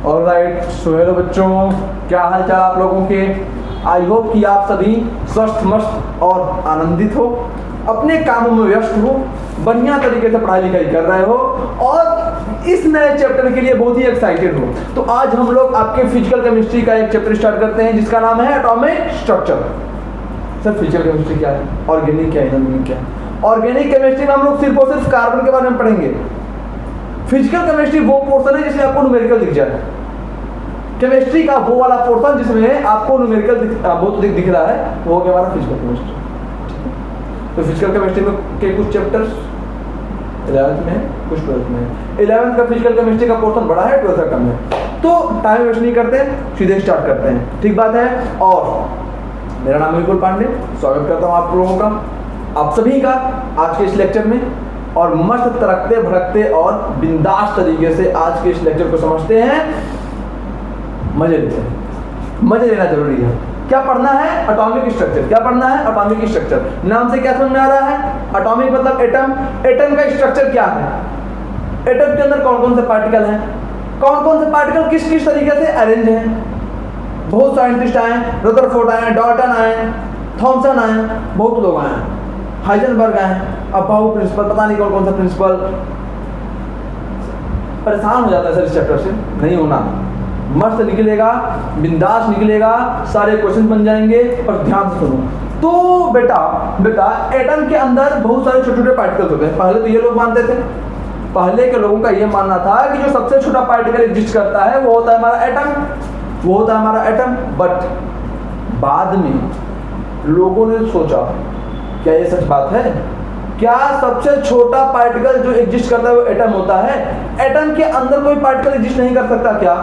Alright, so hello बच्चों, क्या हाल चाल आप लोगों के। आई होप कि आप सभी स्वस्थ मस्त और आनंदित हो, अपने कामों में व्यस्त हो, बढ़िया तरीके से पढ़ाई लिखाई कर रहे हो और इस नए चैप्टर के लिए बहुत ही एक्साइटेड हो। तो आज हम लोग आपके फिजिकल केमिस्ट्री का एक चैप्टर स्टार्ट करते हैं जिसका नाम है atomic structure. Sir physical chemistry क्या है, ऑर्गेनिक क्या है, इनऑर्गेनिक क्या है। ऑर्गेनिक केमिस्ट्री में हम लोग सिर्फ और सिर्फ कार्बन के बारे में पढ़ेंगे। फिजिकल केमिस्ट्री वो पोर्शन है जिसमें आपको न्यूमेरिकल दिख जाए। केमिस्ट्री का वो वाला पोर्शन जिसमें आपको न्यूमेरिकल दिख रहा है वो हो गया हमारा फिजिकल केमिस्ट्री। तो फिजिकल केमिस्ट्री में के कुछ चैप्टर्स 11th में है, कुछ 12th में है। 11th का फिजिकल केमिस्ट्री का पोर्शन बड़ा है, 12th का कम है। तो टाइम वेस्ट नहीं करते, सीधे स्टार्ट करते हैं, ठीक बात है। और मेरा नाम विपुल पांडे, स्वागत करता हूँ आप लोगों का, आप सभी का आज के इस लेक्चर में। और मस्त तरकते भड़कते और बिंदास तरीके से आज के इस लेक्चर को समझते हैं, मजे लेते हैं। मजे लेना जरूरी है। क्या पढ़ना है? Atomic structure. क्या पढ़ना है? Atomic structure. नाम से क्या समझ में आ रहा है? एटॉमिक मतलब एटम। एटम का स्ट्रक्चर क्या है? एटम के अंदर कौन कौन से पार्टिकल हैं, कौन कौन से पार्टिकल किस किस तरीके से अरेंज हैं। बहुत साइंटिस्ट आए, रदरफोर्ड आए, डॉल्टन आए, थॉमसन आए, बहुत लोग आए, हाइजेनबर्ग आए, अबाउ प्रिंसिपल, पता नहीं कौन कौन सा प्रिंसिपल। परेशान हो जाता है सर इस चैप्टर से, नहीं होना। मस्त निकलेगा, बिंदास निकलेगा, सारे क्वेश्चन बन जाएंगे। और ध्यान से सुनो। तो बेटा एटम के अंदर बहुत सारे छोटे छोटे पार्टिकल्स होते हैं। पहले तो ये लोग मानते थे, पहले के लोगों का ये मानना था कि जो सबसे छोटा पार्टिकल एग्जिस्ट करता है वो होता है हमारा एटम, वो होता है हमारा एटम। बट बाद में लोगों ने सोचा, क्या ये सच बात है? क्या सबसे छोटा पार्टिकल जो एग्जिस्ट करता है वो एटम होता है? एटम के अंदर कोई पार्टिकल एग्जिस्ट नहीं कर सकता क्या?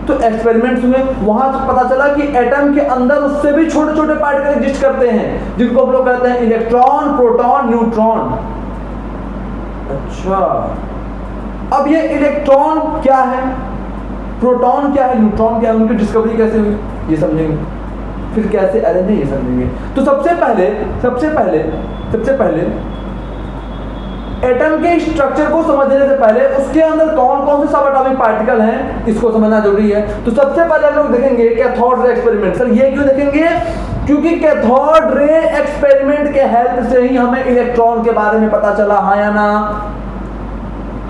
तो एक्सपेरिमेंट्स हुए, वहां से पता चला कि एटम के अंदर उससे भी छोटे छोटे पार्टिकल एग्जिस्ट करते हैं जिनको हम लोग कहते हैं इलेक्ट्रॉन, प्रोटॉन, न्यूट्रॉन। अच्छा, अब ये इलेक्ट्रॉन क्या है, प्रोटॉन क्या है, न्यूट्रॉन क्या है, उनकी डिस्कवरी कैसे हुई ये समझेंगे, फिर कैसे अरेंज है ये समझेंगे। तो सबसे पहले एटम के स्ट्रक्चर को समझने से पहले उसके अंदर कौन कौन से सब एटॉमिक पार्टिकल हैं इसको समझना जरूरी है। तो सबसे पहले हम लोग देखेंगे कैथोड रे एक्सपेरिमेंट। सर ये क्यों देखेंगे? क्योंकि कैथोड रे एक्सपेरिमेंट के हेल्प से ही हमें इलेक्ट्रॉन के बारे में पता चला, हाँ या ना?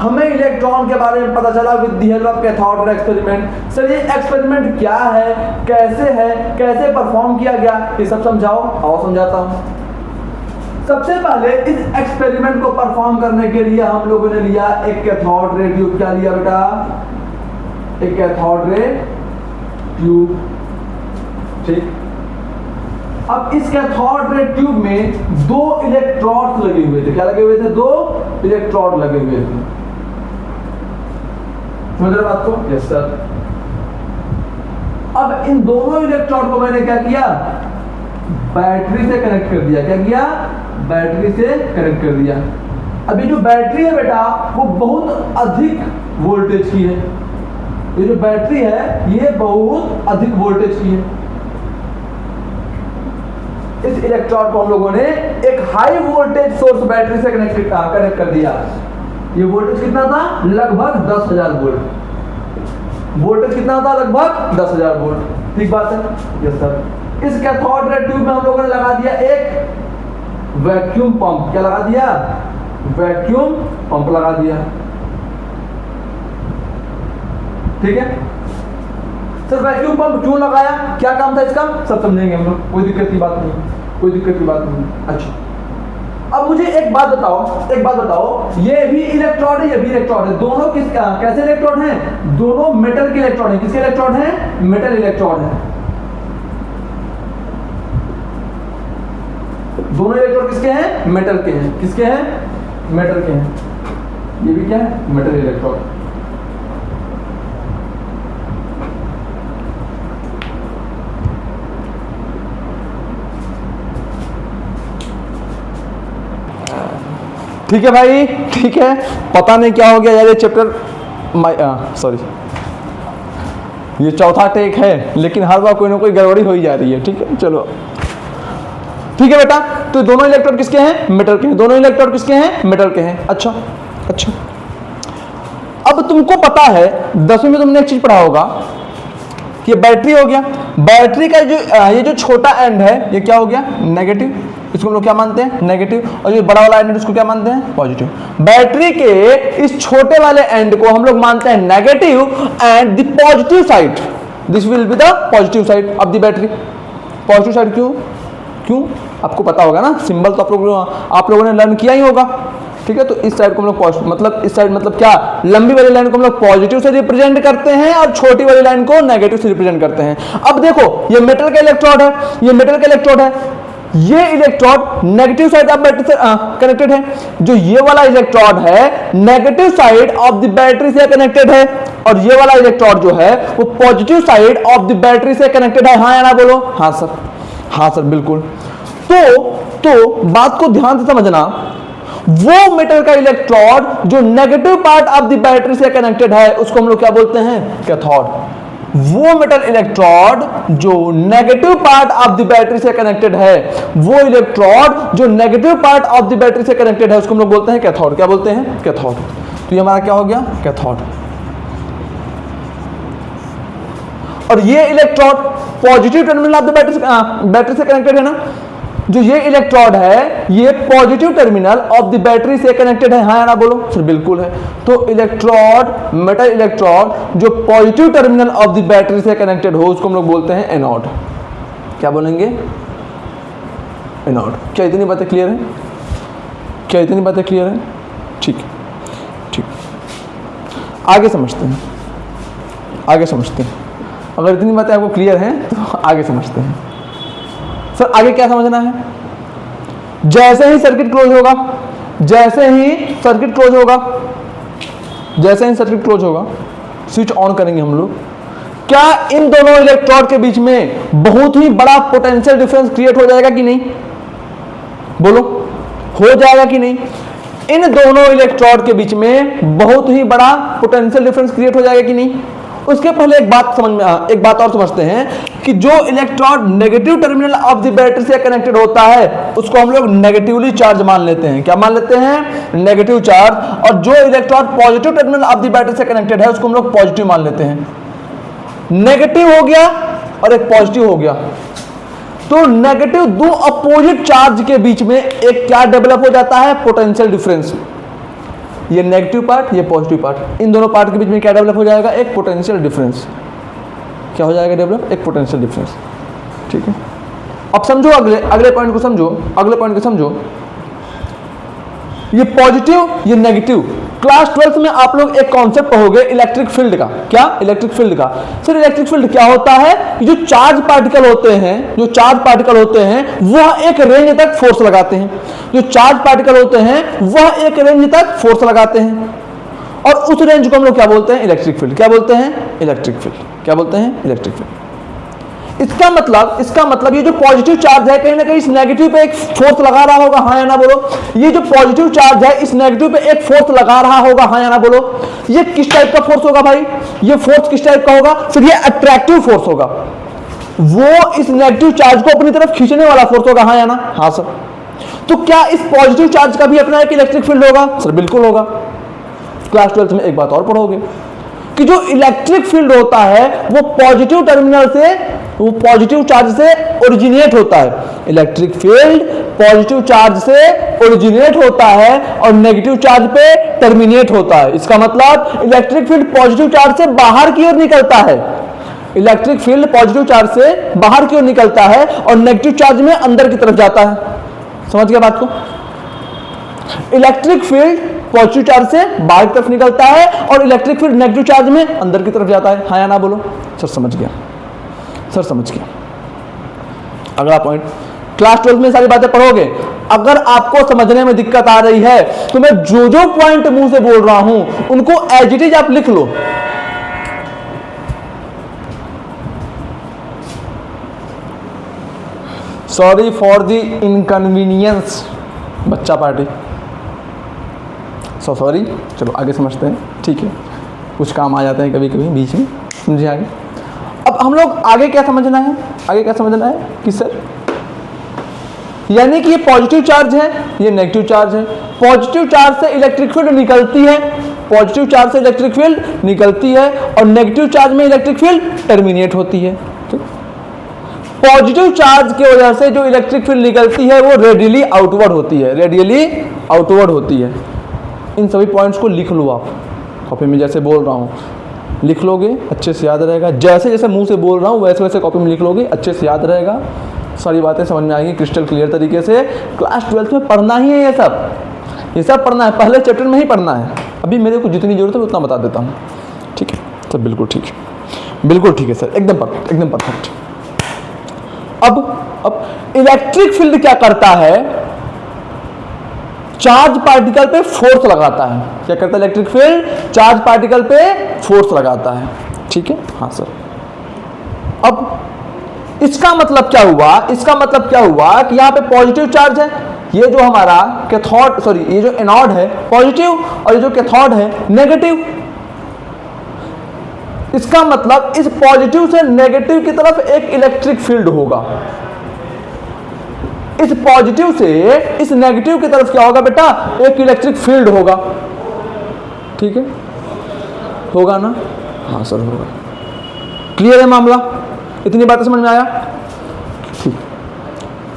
हमें इलेक्ट्रॉन के बारे में पता चला with the help of cathode ray experiment. Sir ये एक्सपेरिमेंट क्या है, कैसे परफॉर्म किया गया, ये सब समझाओ। आओ समझाता हूँ। सबसे पहले इस एक्सपेरिमेंट को परफॉर्म करने के लिए हम लोगों ने लिया एक कैथोड रे ट्यूब। क्या लिया बेटा? एक कैथोड रे ट्यूब, ठीक। अब इस कैथोड रे ट्यूब में 2 इलेक्ट्रोड लगे हुए थे। क्या लगे हुए थे? 2 इलेक्ट्रोड लगे हुए थे। समझ रहे बात को? Yes sir. अब इन दोनों इलेक्ट्रोड को मैंने क्या किया? बैटरी से कनेक्ट कर दिया। क्या किया? बैटरी से कनेक्ट कर दिया। अभी जो बैटरी है बेटा वो बहुत अधिक वोल्टेज की है। ये जो बैटरी है ये बहुत अधिक वोल्टेज की है। इस इलेक्ट्रोड को हम लोगों ने एक हाई वोल्टेज सोर्स बैटरी से कनेक्ट कर दिया। ये वोल्टेज कितना था? लगभग 10,000 वोल्ट। वोल्टेज कितना था? लगभग 10,000 वोल्ट। ठीक बात है? Yes sir. इस कैथोड रे ट्यूब में हम लोगों ने लगा दिया एक वैक्यूम पंप। क्या लगा दिया? वैक्यूम पंप लगा दिया। ठीक है सर। वैक्यूम पंप क्यों लगाया, क्या काम था इसका, सब समझेंगे हम लोग। कोई दिक्कत की बात नहीं। अच्छा, अब मुझे एक बात बताओ, ये भी इलेक्ट्रोड है, ये भी इलेक्ट्रोड है। दोनों कैसे इलेक्ट्रोड हैं? दोनों मेटल के इलेक्ट्रोड हैं। किसके इलेक्ट्रोड हैं? मेटल इलेक्ट्रोड है। दोनों इलेक्ट्रोड किसके हैं? मेटल के हैं। किसके हैं? मेटल के हैं। ये भी क्या है? Metal electrode. ठीक है भाई, ठीक है। पता नहीं क्या हो गया यार, ये चैप्टर सॉरी ये चौथा टेक है, लेकिन हर बार कोई ना कोई गड़बड़ी हो ही जा रही है। ठीक है, चलो ठीक है बेटा। तो दोनों इलेक्ट्रोड किसके हैं? मेटल के हैं। दोनों इलेक्ट्रोड किसके हैं? मेटल के हैं। अच्छा, अब तुमको पता है 10वीं में तुमने एक चीज पढ़ा होगा कि बैटरी हो गया, बैटरी का जो ये जो छोटा एंड है ये क्या हो गया, नेगेटिव, इसको हम लोग क्या मानते हैं, नेगेटिव, और ये बड़ा वाला एंड इसको क्या मानते हैं, पॉजिटिव। बैटरी के इस छोटे वाले एंड को हम लोग मानते हैं negative and the positive side, this will be the positive side of the battery. Positive side क्यों, क्यों आपको पता होगा ना, सिंबल तो आप लोगों ने लर्न किया ही होगा, ठीक है। तो इस साइड को हम लोग मतलब इस साइड मतलब क्या, लंबी वाली लाइन को हम लोग पॉजिटिव से रिप्रेजेंट करते हैं और छोटी वाली लाइन को नेगेटिव से रिप्रेजेंट करते हैं। अब देखो ये मेटल का इलेक्ट्रोड है, ये मेटल का इलेक्ट्रोड है, ये electrode negative side of battery से कनेक्टेड है, जो ये वाला इलेक्ट्रोड है negative side of the battery से कनेक्टेड है, और ये वाला इलेक्ट्रोड जो है वो positive side of the battery से कनेक्टेड है। हाँ या ना बोलो, हाँ सर, हाँ सर बिल्कुल। तो बात को ध्यान से समझना, वो मेटल का इलेक्ट्रोड जो negative part of the battery से कनेक्टेड है उसको हम लोग क्या बोलते हैं, कैथोड। वो मेटल इलेक्ट्रोड जो negative part of the battery से कनेक्टेड है, वो इलेक्ट्रोड जो negative part of the battery से कनेक्टेड है उसको हम लोग बोलते हैं कैथोड। क्या बोलते हैं, कैथोड। तो ये हमारा क्या हो गया, कैथोड। और ये electrode positive terminal of the battery से कनेक्टेड है ना, जो ये इलेक्ट्रोड है ये positive terminal of the battery से कनेक्टेड है। हाँ या ना बोलो, सर बिल्कुल है। तो इलेक्ट्रोड, मेटल इलेक्ट्रोड जो positive terminal of the battery से कनेक्टेड हो उसको हम लोग बोलते हैं एनोड। क्या बोलेंगे, एनोड। क्या इतनी बातें क्लियर है, क्या इतनी बातें क्लियर है, ठीक है, ठीक। आगे समझते हैं, आगे समझते हैं। अगर इतनी बातें आपको क्लियर हैं तो आगे समझते हैं। सर आगे क्या समझना है, जैसे ही सर्किट क्लोज होगा, जैसे ही सर्किट क्लोज होगा, जैसे ही सर्किट क्लोज होगा, स्विच ऑन करेंगे हम लोग, क्या इन दोनों इलेक्ट्रोड के बीच में बहुत ही बड़ा पोटेंशियल डिफरेंस क्रिएट हो जाएगा कि नहीं, बोलो, हो जाएगा कि नहीं। इन दोनों इलेक्ट्रोड के बीच में बहुत ही बड़ा पोटेंशियल डिफरेंस क्रिएट हो जाएगा कि नहीं। उसके पहले एक बात और समझते हैं कि जो electrode negative terminal of the battery से कनेक्टेड होता है उसको हम लोग नेगेटिवली चार्ज मान लेते हैं। क्या मान लेते हैं, नेगेटिव चार्ज। और जो electrode positive terminal of the battery से कनेक्टेड है उसको हम लोग पॉजिटिव मान लेते हैं। नेगेटिव हो गया और एक पॉजिटिव हो गया, तो नेगेटिव दो अपोजिट चार्ज के बीच में एक क्या डेवलप हो जाता है, पोटेंशियल डिफरेंस। ये नेगेटिव पार्ट, ये पॉजिटिव पार्ट, इन दोनों पार्ट के बीच में क्या डेवलप हो जाएगा, एक पोटेंशियल डिफरेंस। क्या हो जाएगा डेवलप, एक पोटेंशियल डिफरेंस, ठीक है। अब समझो अगले पॉइंट को समझो, अगले पॉइंट को समझो। ये पॉजिटिव, ये नेगेटिव। क्लास 12th में आप लोग एक कॉन्सेप्ट पढ़ोगे इलेक्ट्रिक फील्ड का। क्या, इलेक्ट्रिक फील्ड का। सर इलेक्ट्रिक फील्ड क्या होता है कि जो चार्ज पार्टिकल होते हैं, जो चार्ज पार्टिकल होते हैं वह एक रेंज तक फोर्स लगाते हैं, जो चार्ज पार्टिकल होते हैं वह एक रेंज तक फोर्स लगाते हैं, और उस रेंज को हम लोग क्या बोलते हैं, इलेक्ट्रिक फील्ड। क्या बोलते हैं, इलेक्ट्रिक फील्ड। क्या बोलते हैं, इलेक्ट्रिक फील्ड। इसका मतलब ये जो पॉजिटिव चार्ज है कहीं ना कहीं इस नेगेटिव पे एक फोर्स लगा रहा होगा। हाँ या ना बोलो। ये जो पॉजिटिव चार्ज है इस नेगेटिव पे एक फोर्स लगा रहा होगा। हाँ या ना बोलो। ये किस टाइप का फोर्स होगा भाई, ये फोर्स किस टाइप का होगा, फिर ये अट्रैक्टिव फोर्स होगा, वो इस नेगेटिव चार्ज को अपनी तरफ खींचने वाला फोर्स होगा। हाँ या ना, हाँ सर। तो क्या इस पॉजिटिव चार्ज का भी अपना एक इलेक्ट्रिक फील्ड होगा, सर बिल्कुल होगा। क्लास 12th में एक बात और पढ़ोगे कि जो इलेक्ट्रिक फील्ड होता है वो पॉजिटिव टर्मिनल से, वो पॉजिटिव चार्ज से ओरिजिनेट होता है। इलेक्ट्रिक फील्ड पॉजिटिव चार्ज से ओरिजिनेट होता है और नेगेटिव चार्ज पे टर्मिनेट होता है। इसका मतलब इलेक्ट्रिक फील्ड पॉजिटिव चार्ज से बाहर की ओर निकलता है, इलेक्ट्रिक फील्ड पॉजिटिव चार्ज से बाहर की ओर निकलता है और नेगेटिव चार्ज में अंदर की तरफ जाता है। समझ गया बात को। इलेक्ट्रिक फील्ड पॉजिटिव चार्ज से बाहर की तरफ निकलता है और इलेक्ट्रिक फील्ड नेगेटिव चार्ज में अंदर की तरफ जाता है। हाँ या ना बोलो। सर समझ गया, सर समझ गया। अगला पॉइंट, क्लास 12 में सारी बातें पढ़ोगे। अगर आपको समझने में दिक्कत आ रही है तो मैं जो जो पॉइंट मुंह से बोल रहा हूं उनको एज इट इज आप लिख लो। सॉरी फॉर द इनकन्वीनियंस बच्चा पार्टी, सॉरी। चलो आगे समझते हैं, ठीक है। कुछ काम आ जाते हैं कभी कभी बीच में, समझे आगे। अब हम लोग आगे क्या समझना है, आगे क्या समझना है कि सर यानी कि ये पॉजिटिव चार्ज है, ये नेगेटिव चार्ज है। पॉजिटिव चार्ज से इलेक्ट्रिक फील्ड निकलती है पॉजिटिव चार्ज से इलेक्ट्रिक फील्ड निकलती है और नेगेटिव चार्ज में इलेक्ट्रिक फील्ड टर्मिनेट होती है। पॉजिटिव चार्ज की वजह से जो इलेक्ट्रिक फील्ड निकलती है वो रेडियली आउटवर्ड होती है, रेडियली आउटवर्ड होती है। इन सभी पॉइंट्स को लिख लो आप कॉपी में, जैसे बोल रहा हूँ लिख लोगे अच्छे से याद रहेगा, जैसे जैसे मुंह से बोल रहा हूँ वैसे वैसे कॉपी में लिख लोगे, अच्छे से याद रहेगा, सारी बातें समझ में आएंगी क्रिस्टल क्लियर तरीके से। क्लास 12th में पढ़ना ही है ये सब पढ़ना है, पहले चैप्टर में ही पढ़ना है। अभी मेरे को जितनी जरूरत है उतना बता देता हूँ, ठीक है सर? बिल्कुल ठीक है, बिल्कुल ठीक है सर, एकदम परफेक्ट, एकदम परफेक्ट। अब इलेक्ट्रिक फील्ड क्या करता है? चार्ज पार्टिकल पे फोर्स लगाता है। क्या करता है इलेक्ट्रिक फील्ड? चार्ज पार्टिकल पे फोर्स लगाता है, ठीक है? हाँ सर। अब इसका मतलब क्या हुआ? इसका मतलब क्या हुआ कि यहां पे पॉजिटिव चार्ज है, ये जो हमारा कैथोड, सॉरी ये जो एनोड है पॉजिटिव और ये जो कैथोड है नेगेटिव। इसका मतलब इस पॉजिटिव से नेगेटिव की तरफ एक इलेक्ट्रिक फील्ड होगा, इस पॉजिटिव से इस नेगेटिव की तरफ क्या होगा बेटा? एक इलेक्ट्रिक फील्ड होगा, ठीक है? होगा ना? हाँ सर होगा। क्लियर है मामला? इतनी बातें समझ में आया? ठीक।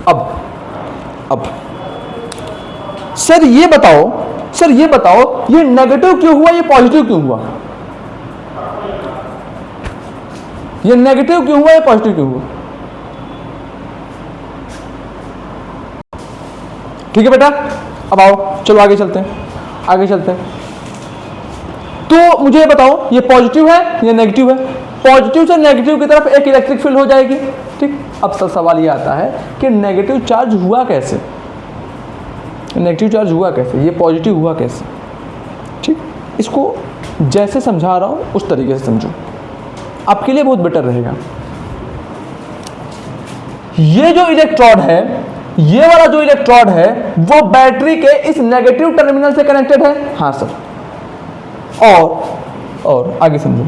अब सर ये बताओ ये नेगेटिव क्यों हुआ, ये पॉजिटिव क्यों हुआ? ये नेगेटिव क्यों हुआ, ये पॉजिटिव क्यों हुआ? ठीक है बेटा, अब आओ चलो आगे चलते हैं। तो मुझे ये बताओ ये पॉजिटिव है या नेगेटिव है? पॉजिटिव से नेगेटिव की तरफ एक इलेक्ट्रिक फील्ड हो जाएगी, ठीक। अब सवाल ये आता है कि नेगेटिव चार्ज हुआ कैसे? नेगेटिव चार्ज हुआ कैसे, ये पॉजिटिव हुआ कैसे? ठीक, इसको जैसे समझा रहा हूं उस तरीके से समझो, आपके लिए बहुत बेटर रहेगा। ये जो इलेक्ट्रोड है, ये वाला जो इलेक्ट्रोड है वो बैटरी के इस नेगेटिव टर्मिनल से कनेक्टेड है। हाँ सर। और आगे समझो,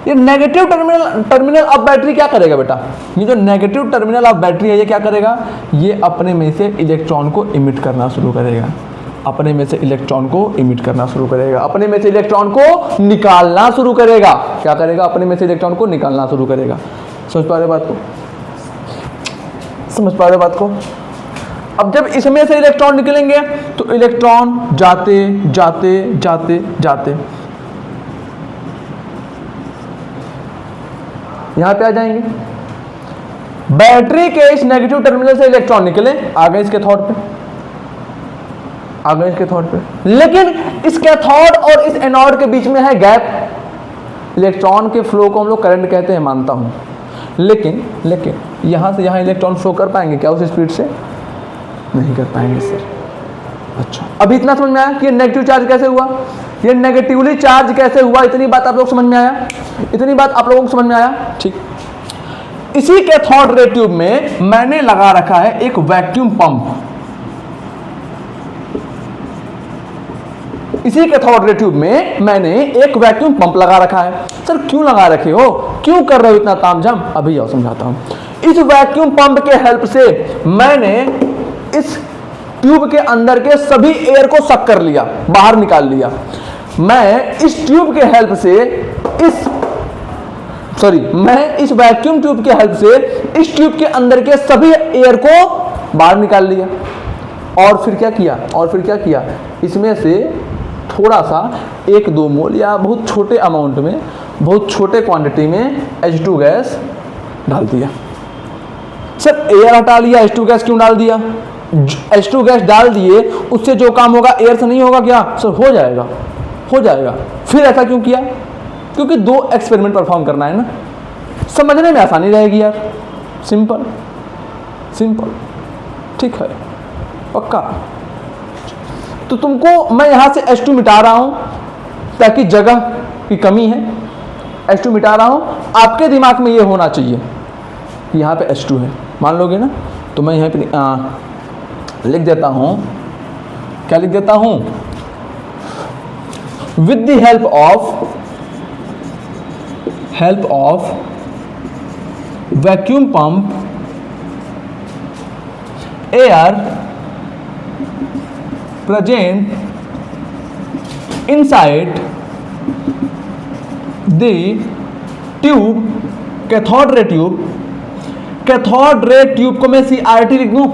ये नेगेटिव टर्मिनल ऑफ बैटरी क्या करेगा बेटा? ये जो नेगेटिव टर्मिनल ऑफ बैटरी है ये क्या करेगा? ये अपने में से इलेक्ट्रॉन को इमिट करना शुरू करेगा, अपने में से इलेक्ट्रॉन को इमिट करना शुरू करेगा, अपने में से इलेक्ट्रॉन को निकालना शुरू करेगा। क्या करेगा? अपने में से इलेक्ट्रॉन को निकालना शुरू करेगा। समझ पा रहे बात को? समझ पा रहे बात को? अब जब इसमें से इलेक्ट्रॉन निकलेंगे तो इलेक्ट्रॉन जाते जाते जाते जाते यहां पे आ जाएंगे। बैटरी के इस नेगेटिव टर्मिनल से इलेक्ट्रॉन निकले, आ गए इसके कैथोड पे, लेकिन इस कैथोड और इस एनोड के बीच में है गैप। इलेक्ट्रॉन के फ्लो को हम लोग करंट कहते हैं, मानता हूं, लेकिन यहां से यहां इलेक्ट्रॉन फ्लो कर पाएंगे क्या उस स्पीड से? नहीं कर पाएंगे सर। अच्छा, अभी इतना समझ में आया कि ये नेगेटिव चार्ज कैसे हुआ, ये नेगेटिवली चार्ज कैसे हुआ? इतनी बात आप लोग समझ में आया? इतनी बात आप लोगों को समझ में आया? ठीक। इसी कैथोड रे ट्यूब में मैंने लगा रखा है एक वैक्यूम पंप। इसी कैथोड रे ट्यूब में मैंने एक वैक्यूम पंप लगा रखा है। सर क्यों लगा रखे हो, क्यों कर रहे हो इतना तामझाम? अभी आओ समझाता हूं। इस वैक्यूम पंप के हेल्प से मैंने इस ट्यूब के अंदर के सभी एयर को सक कर लिया, बाहर निकाल लिया। मैं इस ट्यूब के हेल्प से मैं इस वैक्यूम ट्यूब के हेल्प से इस ट्यूब के अंदर के सभी एयर को बाहर निकाल लिया। और फिर क्या किया? इसमें से थोड़ा सा 1-2 मोल या बहुत छोटे अमाउंट में, बहुत छोटे क्वांटिटी में H2 गैस डाल दिया। सर एयर हटा लिया, H2 गैस क्यों डाल दिया? H2 गैस डाल दिए, उससे जो काम होगा एयर से नहीं होगा क्या? सर हो जाएगा। फिर ऐसा क्यों किया? क्योंकि 2 एक्सपेरिमेंट परफॉर्म करना है ना, समझने में आसानी रहेगी यार। सिंपल, ठीक है, पक्का। तो तुमको मैं यहां से H2 मिटा रहा हूं ताकि जगह की कमी है, H2 मिटा रहा हूं। आपके दिमाग में ये होना चाहिए कि यहाँ पे H2 है, मान लोगे ना? तो मैं यहाँ पे लिख देता हूं, क्या लिख देता हूं? With the help of vacuum pump air present inside the tube, cathode ray tube, cathode ray tube को मैं CRT लिख दूं,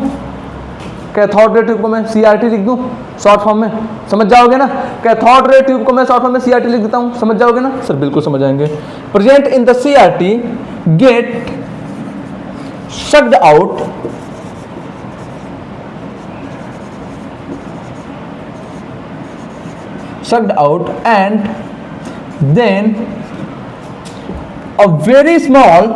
कैथोड रे ट्यूब को मैं CRT लिख दूं शॉर्ट फॉर्म में, समझ जाओगे ना। कैथोड रे ट्यूब को मैं शॉर्ट फॉर्म में CRT लिख देता हूं, समझ जाओगे ना सर, बिल्कुल समझ आएंगे। Present in the CRT get sucked out and then a very small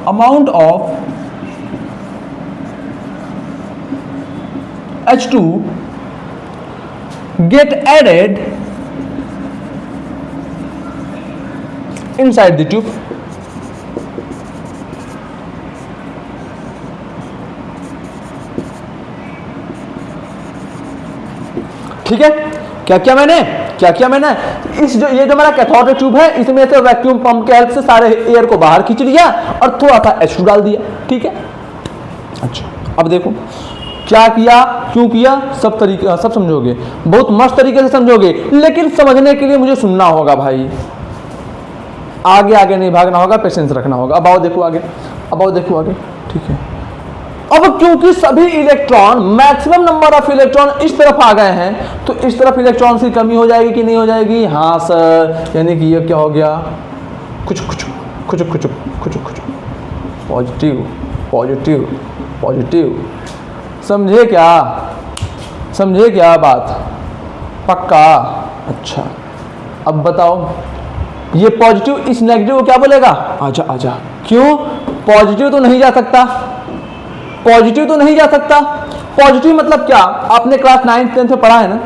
amount of H2 get added inside the tube. ठीक है, क्या किया मैंने इस जो ये जो हमारा कैथोड ट्यूब है इसमें से वैक्यूम पंप के हेल्प से सारे एयर को बाहर खींच लिया और थोड़ा सा H2 डाल दिया, ठीक है। अच्छा अब देखो क्या किया, क्यों किया, सब तरीके सब समझोगे, बहुत मस्त तरीके से समझोगे, लेकिन समझने के लिए मुझे सुनना होगा भाई, आगे नहीं भागना होगा, पेशेंस रखना होगा। अब आओ देखो आगे, ठीक है। अब क्योंकि सभी electron, maximum number of electron इस तरफ आ गए हैं, तो इस तरफ इलेक्ट्रॉन की कमी हो जाएगी कि नहीं हो जाएगी? हाँ सर, यानी कि ये क्या हो गया, कुछ पॉजिटिव, समझे क्या बात, पक्का? अच्छा अब बताओ, ये पॉजिटिव इस नेगेटिव को क्या बोलेगा? आजा। क्यों? पॉजिटिव तो नहीं जा सकता, पॉजिटिव मतलब क्या? आपने क्लास 9th 10th में पढ़ा है ना,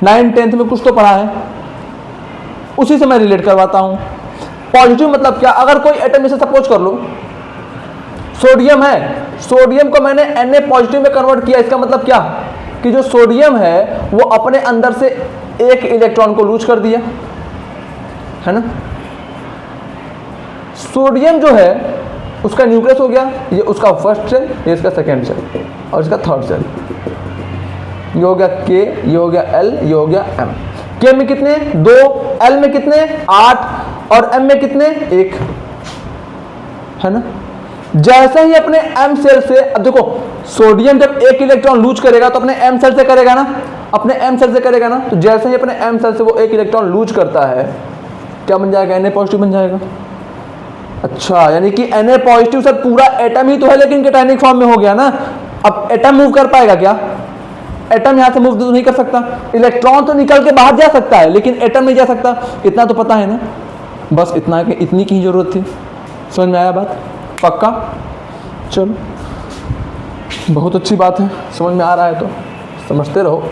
9th 10th में कुछ तो पढ़ा है, उसी से मैं रिलेट करवाता हूं। पॉजिटिव मतलब क्या? अगर कोई एटम इसे सपोज कर लो सोडियम है, सोडियम को मैंने Na पॉजिटिव में कन्वर्ट किया, इसका मतलब क्या कि जो सोडियम है वो अपने अंदर से एक इलेक्ट्रॉन को लूज कर दिया, है ना। सोडियम जो है उसका न्यूक्लियस हो गया, ये उसका फर्स्ट सेल, ये इसका सेकेंड सेल और इसका थर्ड सेल, ये हो गया K, ये हो गया L, ये हो गया M। K में कितने? 2, L में कितने? 8 और M में कितने? 1, है ना। जैसे ही अपने M सेल से, अब देखो सोडियम जब एक इलेक्ट्रॉन लूज करेगा तो अपने M सेल से करेगा ना, तो जैसे ही अपने M सेल से वो एक इलेक्ट्रॉन लूज करता है, क्या बन जाएगा? Na पॉजिटिव बन जाएगा। अच्छा, यानी कि Na पॉजिटिव सर पूरा एटम ही तो है लेकिन कैटायनिक फॉर्म में हो गया ना। अब एटम मूव कर पाएगा क्या? एटम यहां से मूव तो नहीं कर सकता, इलेक्ट्रॉन तो निकल के बाहर जा सकता है लेकिन एटम नहीं जा सकता, इतना तो पता है ना। बस इतनी की जरूरत थी, समझ में आया बात? पक्का? चलो बहुत अच्छी बात है, समझ में आ रहा है तो समझते रहो,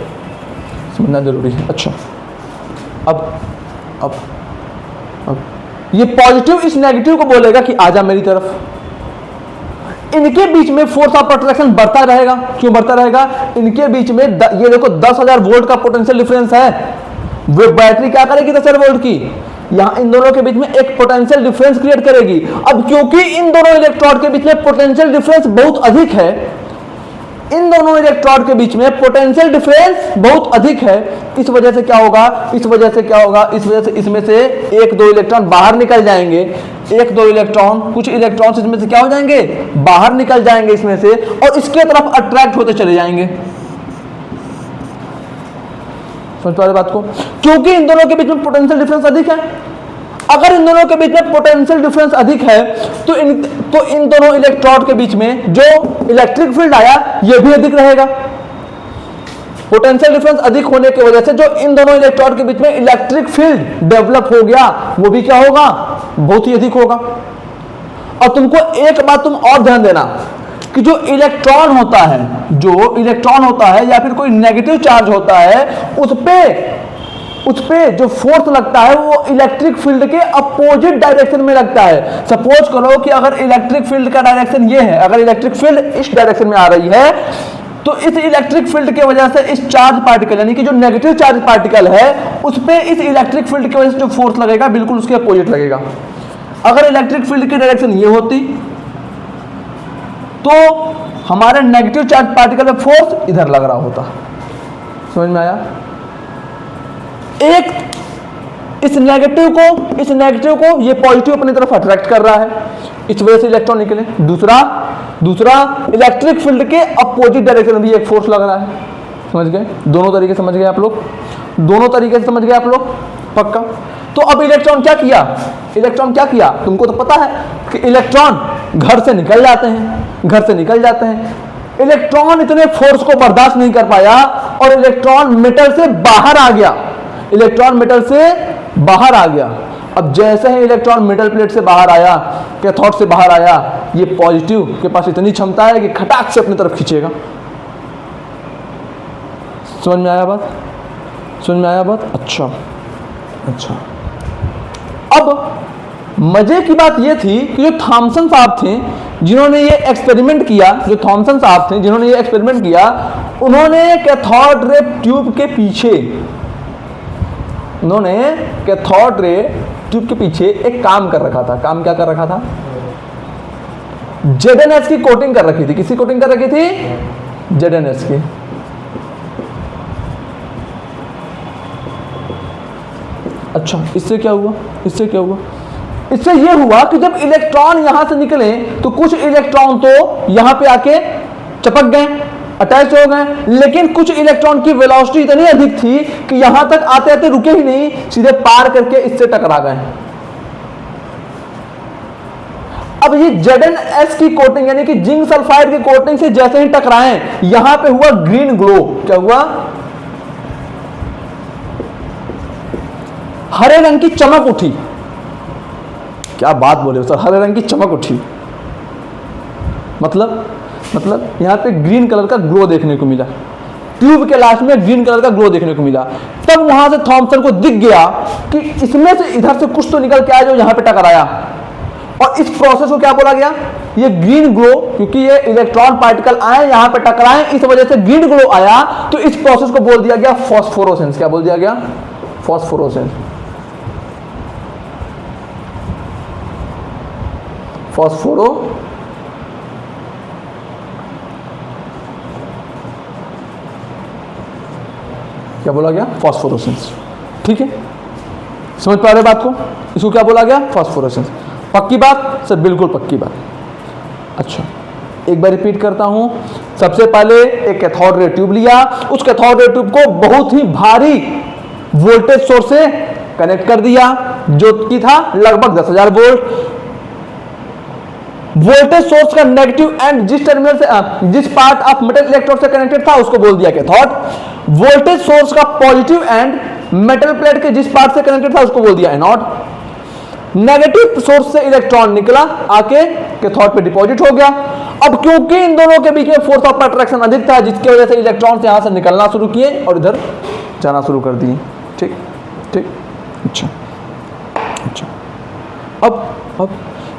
समझना जरूरी है। अच्छा अब ये पॉजिटिव इस नेगेटिव को बोलेगा कि आजा मेरी तरफ। इनके बीच में फोर्स ऑफ अट्रैक्शन बढ़ता रहेगा। क्यों बढ़ता रहेगा? इनके बीच में ये देखो 10,000 वोल्ट का पोटेंशियल डिफरेंस है। वो बैटरी क्या करेगी 10,000 वोल्ट की? यहां इन दोनों के बीच में एक पोटेंशियल डिफरेंस क्रिएट करेगी। अब क्योंकि इन दोनों इलेक्ट्रोड के बीच में पोटेंशियल डिफरेंस बहुत अधिक है, इन दोनों इलेक्ट्रोड के बीच में पोटेंशियल डिफरेंस बहुत अधिक है, इस वजह से क्या होगा, इस वजह से इसमें से 1-2 इलेक्ट्रॉन बाहर निकल जाएंगे, 1-2 इलेक्ट्रॉन, कुछ इलेक्ट्रॉन्स इसमें से क्या हो जाएंगे, बाहर निकल जाएंगे इसमें से और इसके तरफ अट्रैक्ट होते चले जाएंगे। समझ पा रहे बात को? क्योंकि इन दोनों के बीच में पोटेंशियल डिफरेंस अधिक है। अगर इन दोनों के बीच में पोटेंशियल डिफरेंस अधिक है तो इन दोनों इलेक्ट्रोड के बीच में जो इलेक्ट्रिक फील्ड आया ये भी अधिक रहेगा। पोटेंशियल डिफरेंस अधिक होने की वजह से जो इन दोनों इलेक्ट्रोड के बीच में इलेक्ट्रिक फील्ड डेवलप हो गया वो भी क्या होगा, बहुत ही अधिक होगा। और तुमको एक बात तुम और ध्यान देना कि जो इलेक्ट्रॉन होता है या फिर कोई नेगेटिव चार्ज होता है, उस पे जो फोर्स लगता है वो इलेक्ट्रिक फील्ड के अपोजिट डायरेक्शन में लगता है। सपोज करो कि अगर इलेक्ट्रिक फील्ड का डायरेक्शन ये है, अगर इलेक्ट्रिक फील्ड इस डायरेक्शन में आ रही है तो इस इलेक्ट्रिक फील्ड की वजह से इस चार्ज पार्टिकल यानी कि जो नेगेटिव चार्ज पार्टिकल है उस पे इस इलेक्ट्रिक फील्ड की वजह से जो फोर्स लगेगा बिल्कुल उसके अपोजिट लगेगा। अगर इलेक्ट्रिक फील्ड की डायरेक्शन ये होती तो हमारे नेगेटिव चार्ज पार्टिकल में फोर्स इधर लग रहा होता। समझ में आया? एक इस नेगेटिव को ये पॉजिटिव अपनी तरफ अट्रैक्ट कर रहा है, इस वजह से इलेक्ट्रॉन निकले। दूसरा इलेक्ट्रिक फील्ड के अपोजिट डायरेक्शन में भी एक फोर्स लग रहा है। समझ गए? दोनों तरीके समझ गए आप लोग? दोनों तरीके से समझ गए आप लोग? पक्का? तो अब इलेक्ट्रॉन क्या किया? तुमको तो पता है कि इलेक्ट्रॉन घर से निकल जाते हैं। इलेक्ट्रॉन इतने फोर्स को बर्दाश्त नहीं कर पाया और इलेक्ट्रॉन मेटल से बाहर आ गया। अब जैसे ही इलेक्ट्रॉन मेटल प्लेट से बाहर आया, कैथोड से बाहर आया, ये पॉजिटिव के पास इतनी क्षमता है कि खटाक से अपनी तरफ खींचेगा। समझ में आया बात? अच्छा। अब मजे की बात यह थी कि जो थॉमसन साहब थे जिन्होंने ये एक्सपेरिमेंट किया, उन्होंने कैथोड रे ट्यूब के पीछे एक काम कर रखा था। काम क्या कर रखा था? ZnS की कोटिंग कर रखी थी। किसकी कोटिंग कर रखी थी? ZnS की। अच्छा, इससे क्या हुआ? इससे यह हुआ कि जब इलेक्ट्रॉन यहां से निकले तो कुछ इलेक्ट्रॉन तो यहां पे आके चपक गए, अटैच हो गए, लेकिन कुछ इलेक्ट्रॉन की वेलोसिटी इतनी अधिक थी कि यहां तक आते आते रुके ही नहीं, सीधे पार करके इससे टकरा गए। अब ये ZnS की कोटिंग यानी कि जिंक सल्फाइड की कोटिंग से जैसे ही टकराए, यहां पे हुआ ग्रीन ग्लो। क्या हुआ? हरे रंग की चमक उठी। क्या बात बोले सर, हरे रंग की चमक उठी मतलब यहां पे ग्रीन कलर का ग्लो देखने को मिला। ट्यूब के लास्ट में ग्रीन कलर का ग्लो देखने को मिला। तब वहां से थॉमसन को दिख गया कि इसमें से इधर से कुछ तो निकल के आया जो यहां पे टकराया, और इस प्रोसेस को क्या बोला गया? ये ग्रीन ग्लो, क्योंकि ये इलेक्ट्रॉन पार्टिकल आए यहां पे टकराए, इस वजह से ग्रीन ग्लो आया, तो इस प्रोसेस को बोल दिया गया फॉस्फोरोसेंस। क्या बोल दिया गया? फॉस्फोरोसेंस। क्या बोला गया? फॉस्फोरेसेंस। ठीक है, समझ पा रहे बात को? इसको क्या बोला गया? फॉस्फोरेसेंस। पक्की बात सर? बिल्कुल पक्की बात। अच्छा, एक बार रिपीट करता हूं। सबसे पहले एक कैथोड रे ट्यूब लिया, उस कैथोड रे ट्यूब को बहुत ही भारी वोल्टेज सोर्स से कनेक्ट कर दिया, जो कि था लगभग 10,000 वोल्ट। वोल्टेज सोर्स का नेगेटिव एंड जिस टर्मिनल से जिस पार्ट ऑफ मेटल इलेक्ट्रोड से कनेक्टेड था उसको बोल दिया कैथोड। वोल्टेज सोर्स का पॉजिटिव एंड मेटल प्लेट के जिस पार्ट से कनेक्टेड था उसको बोल दिया एनोड। नेगेटिव सोर्स से इलेक्ट्रॉन निकला, आके कैथोड पे डिपॉजिट हो गया। अब क्योंकि इन दोनों के बीच में फोर्स ऑफ अट्रैक्शन अधिक था, जिसकी वजह से इलेक्ट्रॉन यहां से निकलना शुरू किए और इधर जाना शुरू कर दिए। ठीक। अच्छा, अब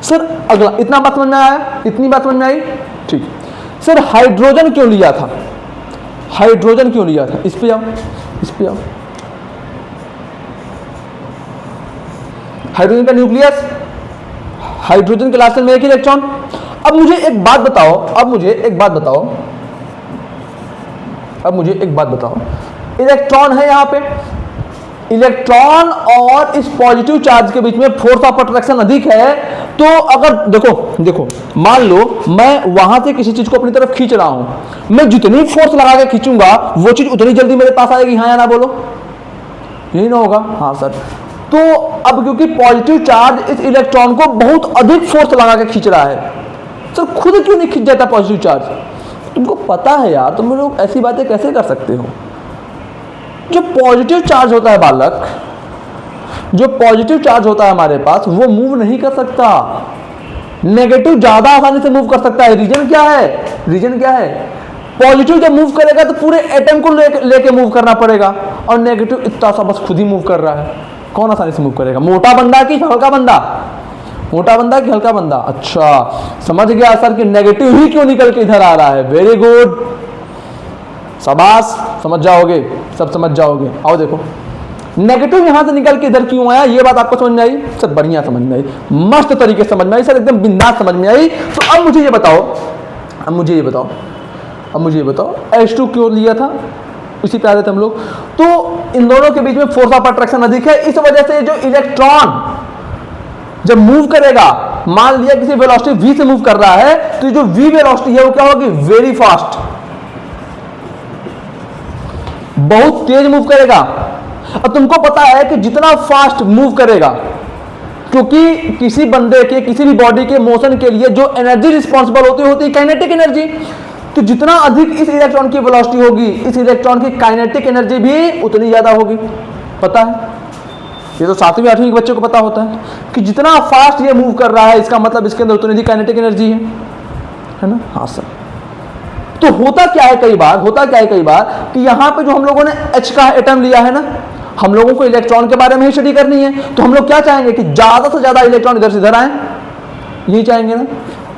सर अगला, इतना बात समझ में आया? इतनी बात समझ में आई? ठीक। सर हाइड्रोजन क्यों लिया था? इस पे आओ। हाइड्रोजन का न्यूक्लियस, हाइड्रोजन के लास्ट में एक इलेक्ट्रॉन। अब मुझे एक बात बताओ, इलेक्ट्रॉन है यहां पे, इलेक्ट्रॉन और इस पॉजिटिव चार्ज के बीच में फोर्स ऑफ अट्रैक्शन अधिक है। तो अगर देखो मान लो मैं वहां से किसी चीज को अपनी तरफ खींच रहा हूं, मैं जितनी फोर्स लगा के खींचूंगा वो चीज उतनी जल्दी मेरे पास आएगी। हाँ या ना बोलो? यही ना होगा? हाँ सर। तो अब क्योंकि पॉजिटिव चार्ज इस इलेक्ट्रॉन को बहुत अधिक फोर्स लगा के खींच रहा है, सर खुद क्यों नहीं खींच जाता पॉजिटिव चार्ज? तुमको पता है यार, तुम लोग ऐसी बातें कैसे कर सकते हो? जो पॉजिटिव चार्ज होता है बालक, जो पॉजिटिव चार्ज होता है हमारे पास, वो मूव नहीं कर सकता। नेगेटिव ज्यादा आसानी से मूव कर सकता है। रीजन क्या है? पॉजिटिव जब मूव करेगा तो पूरे एटम को लेके मूव करना पड़ेगा, और नेगेटिव इतना सा बस खुद ही मूव कर रहा है। कौन आसानी से मूव करेगा? मोटा बंदा कि हल्का बंदा? अच्छा, समझ गया सर कि नेगेटिव ही क्यों निकल के इधर आ रहा है। वेरी गुड, शाबाश, समझ जाओगे। आओ देखो, नेगेटिव यहां से निकल के इधर क्यों आया, ये बात आपको समझ में आई? सर बढ़िया समझ में आई, मस्त तरीके से समझ में आई सर, एकदम बिंदास समझ में आई। तो अब मुझे ये बताओ, अब मुझे ये बताओ H2 क्यों लिया था, इसी पे आ रहे थे हम लोग। तो इन दोनों के बीच में फोर्स ऑफ अट्रैक्शन अधिक है, इस वजह से जो इलेक्ट्रॉन जब मूव करेगा, मान लिया किसी वेलोसिटी v से मूव कर रहा है, तो जो v वेलोसिटी है वो क्या होगी, वेरी फास्ट, बहुत तेज मूव करेगा। अब तुमको पता है कि जितना फास्ट मूव करेगा, क्योंकि किसी बंदे के, किसी भी बॉडी के मोशन के लिए जो एनर्जी रिस्पॉन्सिबल होती है काइनेटिक एनर्जी, तो जितना अधिक इस इलेक्ट्रॉन की वेलोसिटी होगी, इस इलेक्ट्रॉन की काइनेटिक एनर्जी भी उतनी ज्यादा होगी। पता है, ये तो 7वीं 8वीं के बच्चों को पता होता है कि जितना फास्ट ये मूव कर रहा है, इसका मतलब इसके अंदर उतनी काइनेटिक एनर्जी है ना। हाँ सर। तो होता क्या है कई बार कि यहां पे जो हम लोगों ने H का एटम लिया है ना, हम लोगों को इलेक्ट्रॉन के बारे में ही स्टडी करनी है, तो हम लोग क्या चाहेंगे कि ज्यादा से ज्यादा इलेक्ट्रॉन इधर से इधर आए, यही चाहेंगे ना।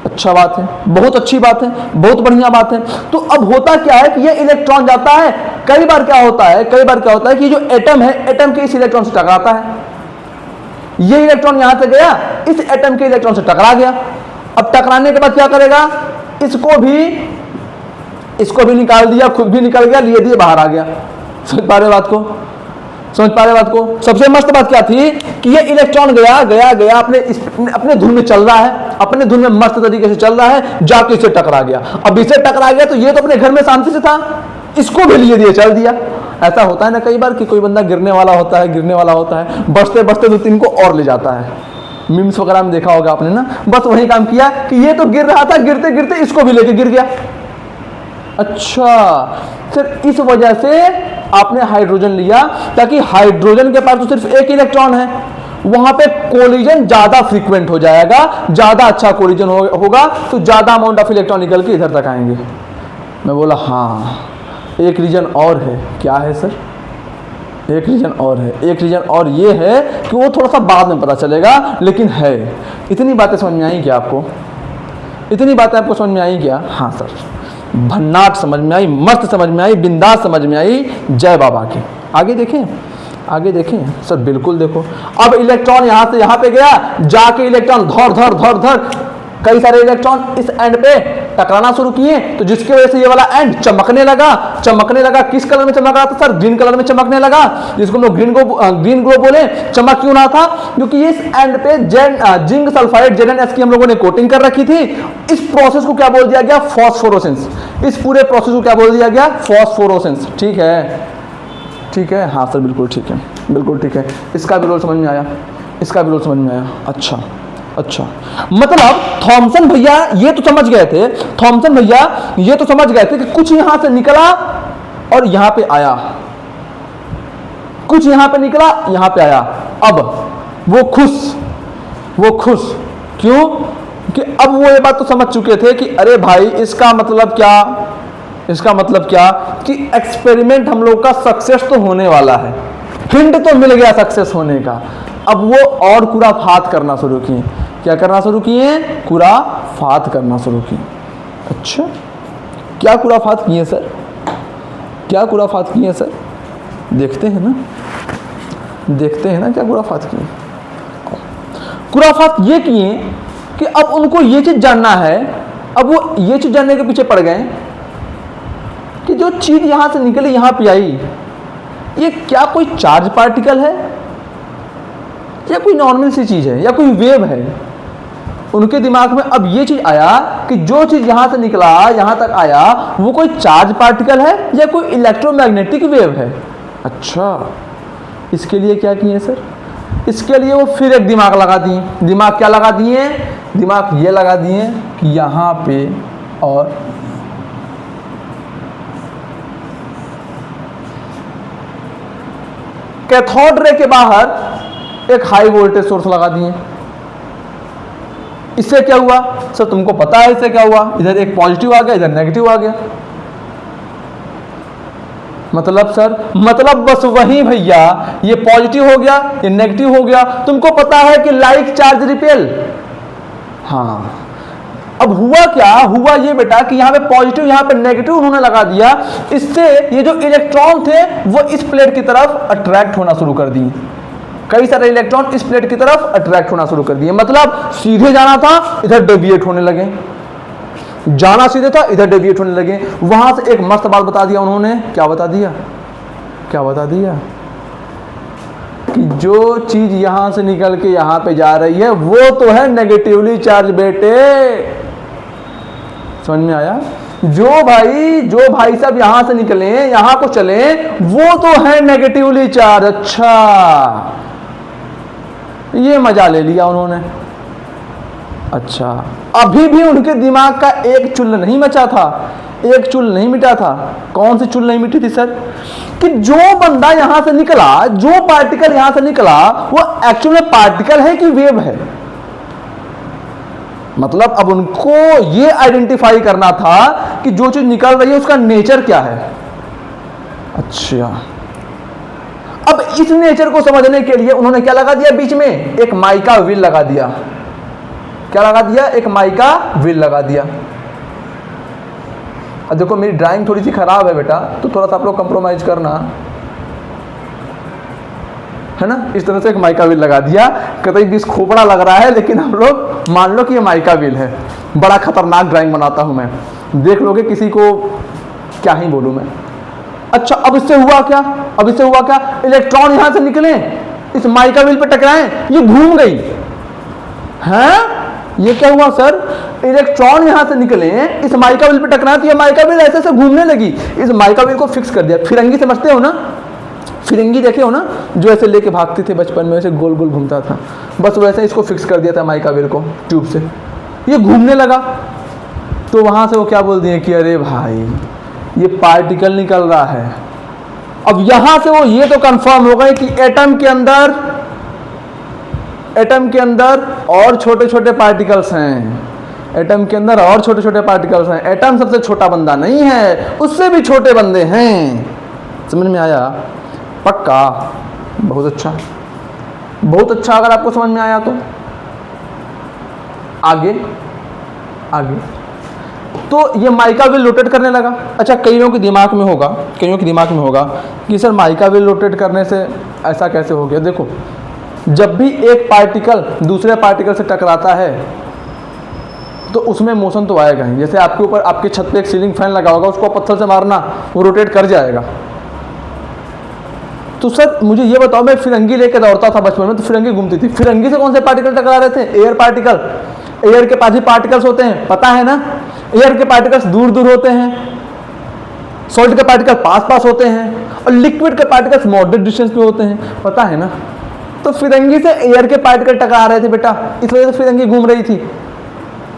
अच्छा बात है, बहुत अच्छी बात है, बहुत बढ़िया बात है। तो अब होता क्या है कि ये इलेक्ट्रॉन जाता है, कई बार क्या होता है कि जो एटम है, एटम के इस इलेक्ट्रॉन से टकराता है। ये इलेक्ट्रॉन यहां से गया, इस एटम के इलेक्ट्रॉन से टकरा गया। अब टकराने के बाद क्या करेगा, इसको भी निकाल दिया, खुद भी निकल गया, लिए दिए बाहर आ गया। समझ पा रहे बात को? सबसे मस्त बात क्या थी कि ये इलेक्ट्रॉन गया अपने धुन में चल रहा है, अपने धुन में मस्त तरीके से चल रहा है, जाके इससे टकरा गया। अब इससे टकरा गया तो ये तो अपने घर में शांति से था, इसको भी लिए दिए चल दिया। ऐसा होता है ना कई बार कि कोई बंदा गिरने वाला होता है, बचते बचते 2-3 को और ले जाता है। मीम्स वगैरह में देखा होगा आपने ना, बस वही काम किया कि ये तो गिर रहा था, गिरते गिरते इसको भी लेके गिर गया। अच्छा, सिर्फ इस वजह से आपने हाइड्रोजन लिया, ताकि हाइड्रोजन के पास तो सिर्फ एक इलेक्ट्रॉन है, वहां पे कोलिजन ज्यादा फ्रीक्वेंट हो जाएगा, ज्यादा अच्छा कोलिजन होगा, तो ज्यादा अमाउंट ऑफ इलेक्ट्रॉन निकल के इधर तक आएंगे। मैं बोला हाँ, एक रीजन और है। क्या है सर? एक रीजन और ये है कि वो थोड़ा सा बाद में पता चलेगा, लेकिन है। इतनी बातें समझ में आई क्या आपको? इतनी बातें आपको समझ में आई क्या? हाँ सर, भन्नाट समझ में आई, मस्त समझ में आई, बिंदास समझ में आई। जय बाबा की। आगे देखें सर, बिल्कुल देखो। अब इलेक्ट्रॉन यहां से यहां पे गया, जाके इलेक्ट्रॉन धर कई सारे इलेक्ट्रॉन इस एंड पे टकराना शुरू किए, तो जिसकी वजह से ये वाला एंड चमकने लगा। किस कलर में चमक रहा था सर? ग्रीन कलर में चमकने लगा, जिसको हम लोग ग्रीन ग्लो बोले। चमक क्यों रहा था? क्योंकि इस एंड पे जिंक सल्फाइड ZnS की हम लोगों ने कोटिंग कर रखी थी। इस प्रोसेस को क्या बोल दिया गया? फॉस्फोरेसेंस। इस पूरे प्रोसेस को क्या बोल दिया गया? फॉस्फोरेसेंस। ठीक है, हाँ सर, बिल्कुल ठीक है। इसका भी रोल समझ में आया। अच्छा, मतलब थॉमसन भैया ये तो समझ गए थे कि कुछ यहां से निकला और यहां पे आया, कुछ यहां पे निकला, यहां पे आया। अब वो खुश क्यों? कि अब वो ये बात तो समझ चुके थे कि अरे भाई, इसका मतलब क्या कि एक्सपेरिमेंट हम लोग का सक्सेस तो होने वाला है, हिंट तो मिल गया सक्सेस होने का। अब वो और खुराफात करना शुरू किए। क्या करना शुरू किए? खुराफात करना शुरू किए। अच्छा, क्या खुराफात किए सर? देखते हैं ना क्या खुराफात किए। खुराफात ये किए कि अब उनको ये चीज जानना है, अब वो ये चीज जानने के पीछे पड़ गए कि जो चीज यहां से निकली यहां पे आई, ये क्या कोई चार्ज पार्टिकल है या कोई नॉर्मल सी चीज है या कोई वेव है। उनके दिमाग में अब ये चीज आया कि जो चीज यहां से निकला यहां तक आया, वो कोई चार्ज पार्टिकल है या कोई इलेक्ट्रोमैग्नेटिक वेव है। अच्छा, इसके लिए क्या किए सर? इसके लिए वो फिर एक दिमाग लगा दिए। दिमाग क्या लगा दिए? दिमाग ये लगा दिए कि यहां पे और कैथोड रे के बाहर एक हाई वोल्टेज सोर्स लगा दिए। इससे क्या हुआ सर? तुमको पता है इससे क्या हुआ? इधर एक पॉजिटिव आ गया, इधर नेगेटिव आ गया। मतलब सर, मतलब बस वही भैया, ये पॉजिटिव हो गया, ये नेगेटिव हो गया। तुमको पता है कि लाइक चार्ज रिपेल। हाँ, अब हुआ क्या? हुआ ये बेटा कि यहाँ पे पॉजिटिव, यहाँ पे नेगेटिव उन्होंने लगा दिया। इससे ये जो इलेक्ट्रॉन थे वो इस प्लेट की तरफ अट्रैक्ट होना शुरू कर दिए। कई सारे इलेक्ट्रॉन इस प्लेट की तरफ अट्रैक्ट होना शुरू कर दिए। मतलब सीधे जाना था, इधर डेविएट होने लगे। जाना सीधे था, इधर डेविएट होने लगे। वहां से एक मस्त बात बता दिया उन्होंने। क्या बता दिया? क्या बता दिया? कि जो चीज यहां से निकल के यहां पे जा रही है वो तो है नेगेटिवली चार्ज बेटे। समझ में आया? जो भाई साहब यहां से निकले, यहां को चले, वो तो है नेगेटिवली चार्ज। अच्छा, ये मजा ले लिया उन्होंने। अच्छा, अभी भी उनके दिमाग का एक चुल नहीं मचा था, एक चुल नहीं मिटा था। कौन सी चुल नहीं मिटी थी सर? कि जो बंदा यहां से निकला, जो पार्टिकल यहां से निकला, वो एक्चुअल में पार्टिकल है कि वेव है। मतलब अब उनको ये आइडेंटिफाई करना था कि जो चीज निकल रही है उसका नेचर क्या है। अच्छा, अब इस नेचर को समझने के लिए उन्होंने क्या लगा दिया बीच में? एक माइका व्हील लगा दिया। क्या लगा दिया? एक माइका व्हील लगा दिया। अब देखो मेरी ड्राइंग थोड़ी सी खराब है बेटा, तो थोड़ा सा आप लोग कंप्रोमाइज करना, है ना। इस तरह से एक माइका व्हील लगा दिया। कतई बीस खोपड़ा लग रहा है, लेकिन हम लोग मान लो कि ये माइका व्हील है। बड़ा खतरनाक ड्राइंग बनाता हूं मैं, देख लोगे, किसी को क्या ही बोलूं मैं। अच्छा, अब इससे हुआ क्या? अब इससे हुआ क्या? इलेक्ट्रॉन यहां से निकले, इस माइका व्हील पे टकराए, ये घूम गई। हैं? ये क्या हुआ सर? इलेक्ट्रॉन यहां से निकले, इस माइका व्हील पे टकराए, तो ये माइका व्हील ऐसे ऐसे घूमने लगी। इस माइका व्हील को फिक्स कर दिया। फिरंगी समझते हो ना? फिरंगी देखे हो ना, जो ऐसे लेके भागते थे बचपन में, ऐसे गोल गोल घूमता था, बस वैसे इसको फिक्स कर दिया था माइका व्हील को ट्यूब से। ये घूमने लगा, तो वहां से वो क्या बोल दिए कि अरे भाई ये पार्टिकल निकल रहा है। अब यहां से वो ये तो कंफर्म हो गए कि एटम के अंदर और छोटे छोटे पार्टिकल्स हैं। एटम के अंदर और छोटे छोटे पार्टिकल्स हैं। एटम सबसे छोटा बंदा नहीं है, उससे भी छोटे बंदे हैं। समझ में आया? पक्का? बहुत अच्छा, बहुत अच्छा। अगर आपको समझ में आया तो आगे आगे तो ये माइका व्हील रोटेट करने लगा। अच्छा, कईयों के दिमाग में होगा कि सर माइका व्हील रोटेट करने से ऐसा कैसे हो गया? देखो, जब भी एक पार्टिकल दूसरे पार्टिकल से टकराता है तो उसमें मोशन तो आएगा ही। जैसे आपके ऊपर, आपके छत पे एक सीलिंग फैन लगा होगा, उसको पत्थर से मारना, वो रोटेट कर जाएगा। तो सर मुझे ये बताओ, मैं फिरंगी लेके दौड़ता था बचपन में, तो फिरंगी घूमती थी, फिरंगी से कौन से पार्टिकल टकरा रहे थे? Air particle. एयर के पास ही पार्टिकल्स होते हैं, पता है ना। एयर के पार्टिकल्स दूर दूर होते हैं, सॉल्ट के पार्टिकल पास पास होते हैं, और लिक्विड के पार्टिकल्स मॉडरेट डिस्टेंस पे होते हैं, पता है ना। तो फिरंगी से एयर के पार्टिकल टकरा रहे थे बेटा, इस वजह से फिरंगी घूम रही थी।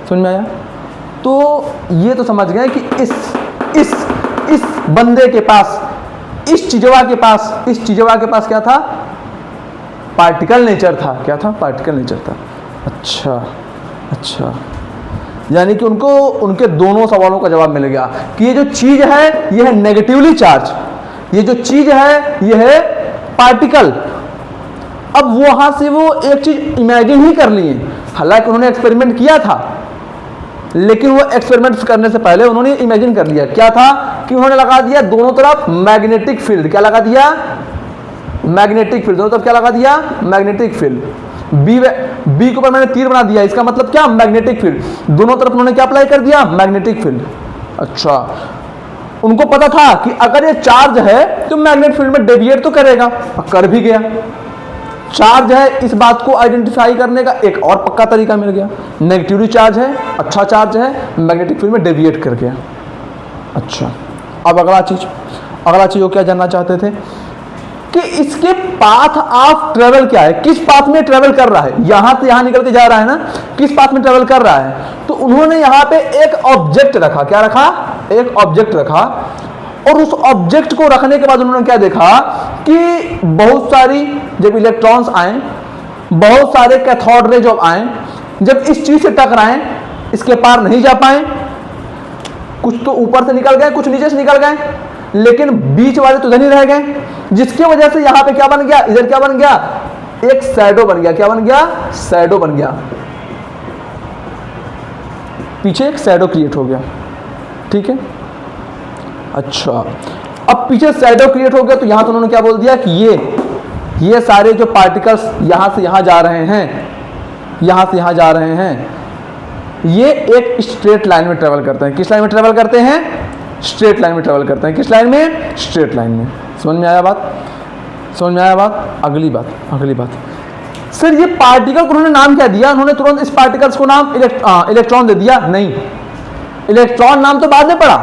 समझ में आया? तो ये तो समझ गए कि इस बंदे के पास, इस चिजवा के पास क्या था? पार्टिकल नेचर था। क्या था? पार्टिकल नेचर था। अच्छा, यानी कि उनको उनके दोनों सवालों का जवाब मिल गया कि ये जो चीज है ये है नेगेटिवली चार्ज, ये जो चीज है ये है पार्टिकल। अब वहां से वो एक चीज इमेजिन ही कर लिए, हालांकि उन्होंने एक्सपेरिमेंट किया था, लेकिन वो एक्सपेरिमेंट करने से पहले उन्होंने इमेजिन कर लिया। क्या था? कि उन्होंने लगा दिया दोनों तरफ मैग्नेटिक फील्ड। क्या लगा दिया? Magnetic field. दोनों तरफ क्या लगा दिया? Magnetic field. बी के ऊपर मैंने तीर बना दिया, इसका मतलब क्या? Magnetic field. दोनों तरफ उन्होंने क्या अप्लाई कर दिया? Magnetic field. अच्छा, उनको पता था कि अगर ये चार्ज है तो मैग्नेट फील्ड में डेविएट तो करेगा, कर भी गया। चार्ज है, इस बात को आइडेंटिफाई करने का एक और पक्का तरीका मिल गया। नेगेटिवली चार्ज है, अच्छा चार्ज है, मैग्नेटिक फील्ड में डेविएट कर गया। अच्छा, अब अगला चीज वो क्या जानना चाहते थे कि इसके पाथ ऑफ ट्रेवल क्या है, किस पाथ में ट्रेवल कर रहा है। यहां से यहां निकल के जा रहा है ना, किस पाथ में ट्रेवल कर रहा है। तो उन्होंने यहां पे एक ऑब्जेक्ट रखा। क्या रखा? एक ऑब्जेक्ट रखा, और उस ऑब्जेक्ट को रखने के बाद उन्होंने क्या देखा कि बहुत सारी जब इलेक्ट्रॉन्स आए, बहुत सारे कैथोड रे जब आए, जब इस चीज से टकराएं, इसके पार नहीं जा पाए, कुछ तो ऊपर से निकल गए, कुछ नीचे से निकल गए, लेकिन बीच वाले तो इधर ही रह गए, जिसकी वजह से यहां पे क्या बन गया? इधर क्या बन गया? एक शैडो बन गया। क्या बन गया? शैडो बन गया। पीछे एक शैडो क्रिएट हो गया। ठीक है, अच्छा, अब पीछे शैडो क्रिएट हो गया, तो यहां तो उन्होंने क्या बोल दिया कि ये सारे जो पार्टिकल्स यहां से यहां जा रहे हैं, यहां से यहां जा रहे हैं, ये एक स्ट्रेट लाइन में ट्रेवल करते हैं। किस लाइन में ट्रेवल करते हैं? स्ट्रेट लाइन में ट्रेवल करते हैं। किस लाइन में? स्ट्रेट लाइन में। समझ में आया बात? समझ में आया बात? अगली बात सर, ये पार्टिकल को उन्होंने नाम क्या दिया? उन्होंने तुरंत इस पार्टिकल्स को नाम इलेक्ट्रॉन दे दिया? नहीं, इलेक्ट्रॉन नाम तो बाद में पड़ा,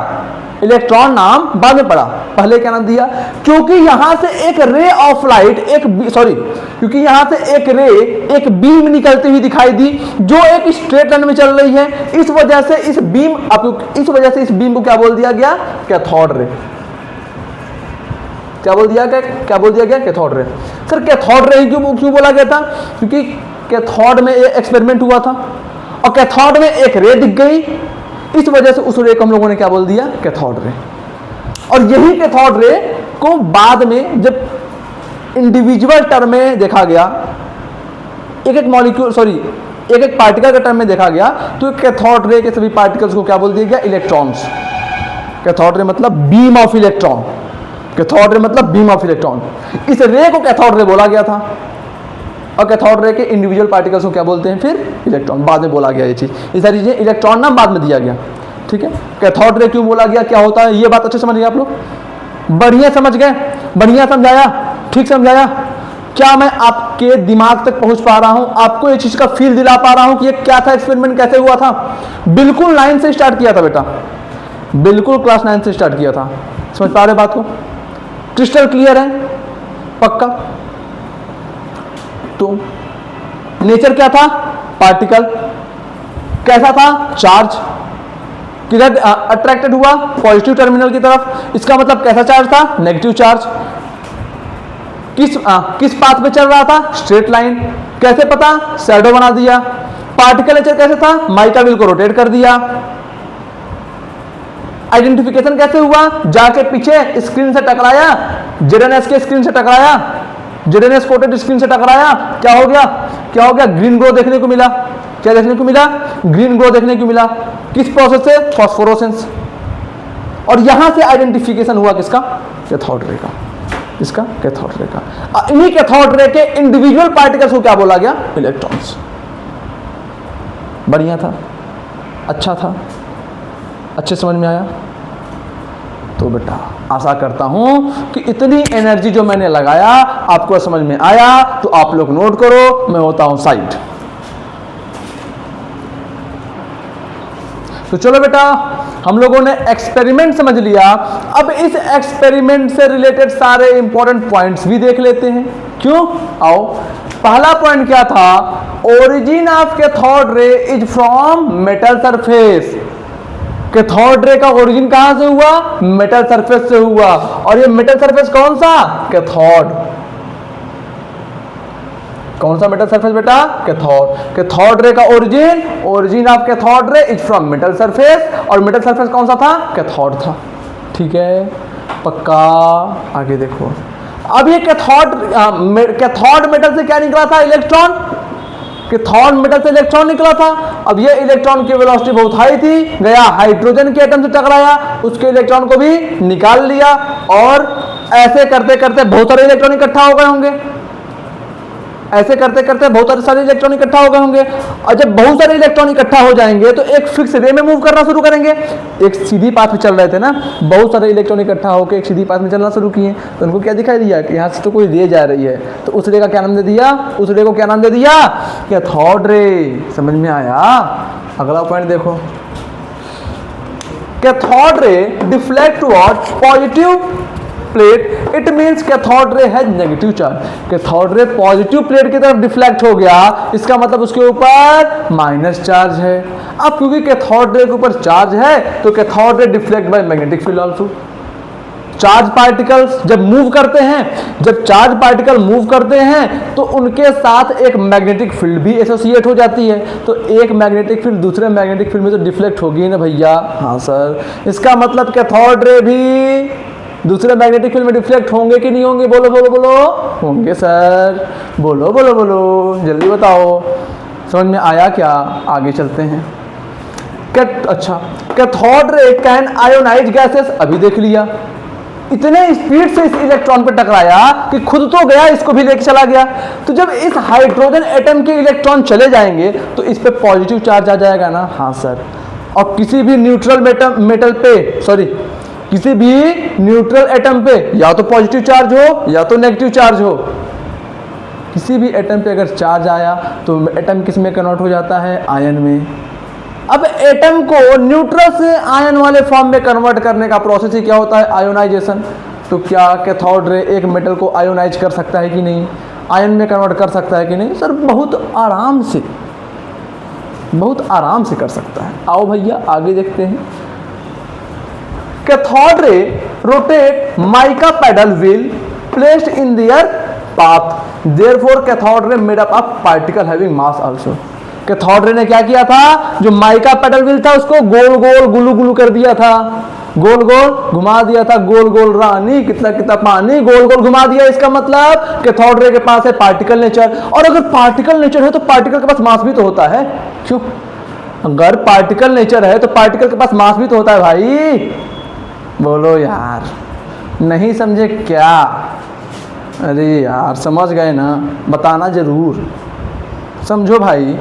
इलेक्ट्रॉन नाम बाद में पड़ा। पहले क्या नाम दिया? क्योंकि यहां से एक रे ऑफ लाइट, क्योंकि यहां से एक रे, एक बीम निकलती हुई दिखाई दी जो एक स्ट्रेट लाइन में चल रही है। इस वजह से इस बीम को क्या बोल दिया गया? Cathode ray. क्या बोल दिया गया? Cathode ray. Sir cathode ray क्यों बोला गया था? क्योंकि कैथोड में एक एक्सपेरिमेंट हुआ था और कैथोड में एक रे दिख गई, इस वजह से उस रे को हम लोगों ने क्या बोल दिया? Cathode ray. और यही कैथोड रे को बाद में जब इंडिविजुअल टर्म में देखा गया, एक पार्टिकल के टर्म में देखा गया, तो कैथोड रे के सभी पार्टिकल्स को क्या बोल दिया गया? इलेक्ट्रॉन्स। कैथोड रे मतलब beam of electron. Cathode ray मतलब बीम ऑफ इलेक्ट्रॉन। इस रे को कैथोड रे बोला गया था और कैथोड रे के इंडिविजुअल पार्टिकल्स को क्या बोलते हैं? फिर इलेक्ट्रॉन। बाद में बोला गया ये चीज, ये सारी चीजें इलेक्ट्रॉन नाम बाद में दिया गया। ठीक है, कैथोड रे क्यों बोला गया, क्या होता है, ये बात अच्छे समझ गए आप लोग? बढ़िया समझ गए? बढ़िया समझाया? ठीक समझाया? क्या मैं आपके दिमाग तक पहुंच पा रहा हूं? आपको ये चीज का फील दिला पा रहा हूं कि ये क्या था, एक्सपेरिमेंट कैसे हुआ था? बिल्कुल 9 से स्टार्ट किया था बेटा, बिल्कुल क्लास 9 से स्टार्ट किया था। समझ पा रहे बात को? क्रिस्टल क्लियर है? पक्का? तो नेचर क्या था? पार्टिकल। कैसा था? चार्ज। किधर अट्रैक्टेड हुआ? पॉजिटिव टर्मिनल की तरफ। इसका मतलब कैसा चार्ज था? Negative charge. किस पाथ पे चल रहा था? Straight line. कैसे पता? शैडो बना दिया। पार्टिकल नेचर कैसे था? माइका व्हील को रोटेट कर दिया। आइडेंटिफिकेशन कैसे हुआ? जाके पीछे स्क्रीन से टकराया, जेडएनएस के स्क्रीन से टकराया, जेडएनएस कोटेड स्क्रीन से टकराया, क्या हो गया? ग्रीन ग्लो देखने को मिला। क्या देखने को मिला? ग्रीन ग्लो देखने को मिला। किस प्रोसेस से? फॉस्फोरेसेंस। और यहां से आइडेंटिफिकेशन हुआ किसका? कैथोड रे का। इसका कैथोड रे का। इन्हीं कैथोड रे के इंडिविजुअल पार्टिकल्स को क्या बोला गया? इलेक्ट्रॉन्स। बढ़िया था? अच्छा था? अच्छे समझ में आया? तो बेटा आशा करता हूं कि इतनी एनर्जी जो मैंने लगाया आपको समझ में आया। तो आप लोग नोट करो, मैं होता हूं साइड। तो चलो बेटा, हम लोगों ने एक्सपेरिमेंट समझ लिया। अब इस एक्सपेरिमेंट से रिलेटेड सारे इंपॉर्टेंट पॉइंट्स भी देख लेते हैं। क्यों? आओ। पहला पॉइंट क्या था? Origin of cathode ray is from metal surface. Cathode ray का ओरिजिन कहां से हुआ? मेटल सरफेस से हुआ। और ये मेटल सरफेस कौन सा? कैथोड। कौन सा मेटल सरफेस बेटा? कैथोड। कैथोड रे का origin of cathode ray is from metal surface. और मेटल सरफेस कौन सा था? कैथोड था। ठीक है, पक्का? आगे देखो। अब ये कैथोड मेटल से क्या निकला था? इलेक्ट्रॉन। कैथोड मेटल से इलेक्ट्रॉन निकला था। अब ये इलेक्ट्रॉन की वेलोसिटी बहुत हाई थी, गया हाइड्रोजन के एटम से टकराया, उसके इलेक्ट्रॉन को भी निकाल लिया। और ऐसे करते करते बहुत सारे इलेक्ट्रॉन इकट्ठा हो गए होंगे। ऐसे करते करते बहुत सारे इलेक्ट्रॉन इकट्ठा हो गए होंगे। और जब बहुत सारे इलेक्ट्रॉन इकट्ठा हो जाएंगे तो एक फिक्स रे में मूव करना शुरू करेंगे। एक सीधी पाथ में चल रहे थे ना, बहुत सारे इलेक्ट्रॉन इकट्ठा होकर एक सीधी पाथ में चलना शुरू किए, तो उनको क्या दिखाई दिया कि यहाँ से तो कोई रे जा रही है। तो उस रे का क्या नाम दे दिया? उस रे को क्या नाम दे दिया? Cathode ray. समझ में आया? अगला पॉइंट देखो। Cathode ray deflect towards positive plate, it means cathode ray has negative charge. Cathode ray positive plate की तरफ डिफ्लेक्ट हो गया, इसका मतलब उसके ऊपर माइनस चार्ज है। अब क्योंकि कैथोड रे के ऊपर चार्ज है तो cathode ray deflect by magnetic field also. Charge particles जब मूव करते हैं, जब चार्ज पार्टिकल मूव करते हैं तो उनके साथ एक मैग्नेटिक फील्ड भी एसोसिएट हो जाती है। तो एक मैग्नेटिक फील्ड दूसरे मैग्नेटिक फील्ड में तो डिफ्लेक्ट होगी ना भैया। हाँ सर, इसका मतलब कैथोड रे भी दूसरे मैग्नेटिक फील्ड में डिफ्लेक्ट होंगे कि नहीं होंगे? बोलो बोलो बोलो। होंगे सर। बोलो बोलो बोलो, जल्दी बताओ। समझ में आया क्या? आगे चलते हैं। अच्छा, cathode ray can ionise gases, अभी देख लिया। इतने स्पीड से इस इलेक्ट्रॉन पे टकराया कि खुद तो गया, इसको भी लेके चला गया। तो जब इस हाइड्रोजन एटम के इलेक्ट्रॉन चले जाएंगे तो इस पे पॉजिटिव चार्ज आ जाएगा ना? हाँ सर। और किसी भी न्यूट्रल मेटल पे, सॉरी, किसी भी न्यूट्रल एटम पे या तो पॉजिटिव चार्ज हो या तो नेगेटिव चार्ज हो। किसी भी एटम पे अगर चार्ज आया तो एटम किस में कन्वर्ट हो जाता है? आयन में। अब एटम को न्यूट्रल से आयन वाले फॉर्म में कन्वर्ट करने का प्रोसेस ही क्या होता है? आयोनाइजेशन। तो क्या कैथोड रे एक मेटल को आयोनाइज कर सकता है कि नहीं? आयन में कन्वर्ट कर सकता है कि नहीं? सर बहुत आराम से, बहुत आराम से कर सकता है। आओ भैया आगे देखते हैं। Cathode ray rotate mica pedal wheel placed in their path, therefore cathode रे made up of particle having mass also. Cathode ray ने क्या किया था? जो माइका पेडल व्हील था उसको गोल गोल गुलू गुलू कर दिया था, गोल गोल घुमा दिया था, गोल गोल रानी कितना कितना पानी, गोल गोल घुमा दिया। इसका मतलब कैथोड रे के पास है पार्टिकल नेचर। और अगर पार्टिकल नेचर है तो पार्टिकल के पास मास भी तो होता है। क्यों? अगर पार्टिकल नेचर है तो पार्टिकल के पास मास भी तो होता है भाई। बोलो यार, नहीं समझे क्या? अरे यार समझ गए ना, बताना जरूर, समझो भाई।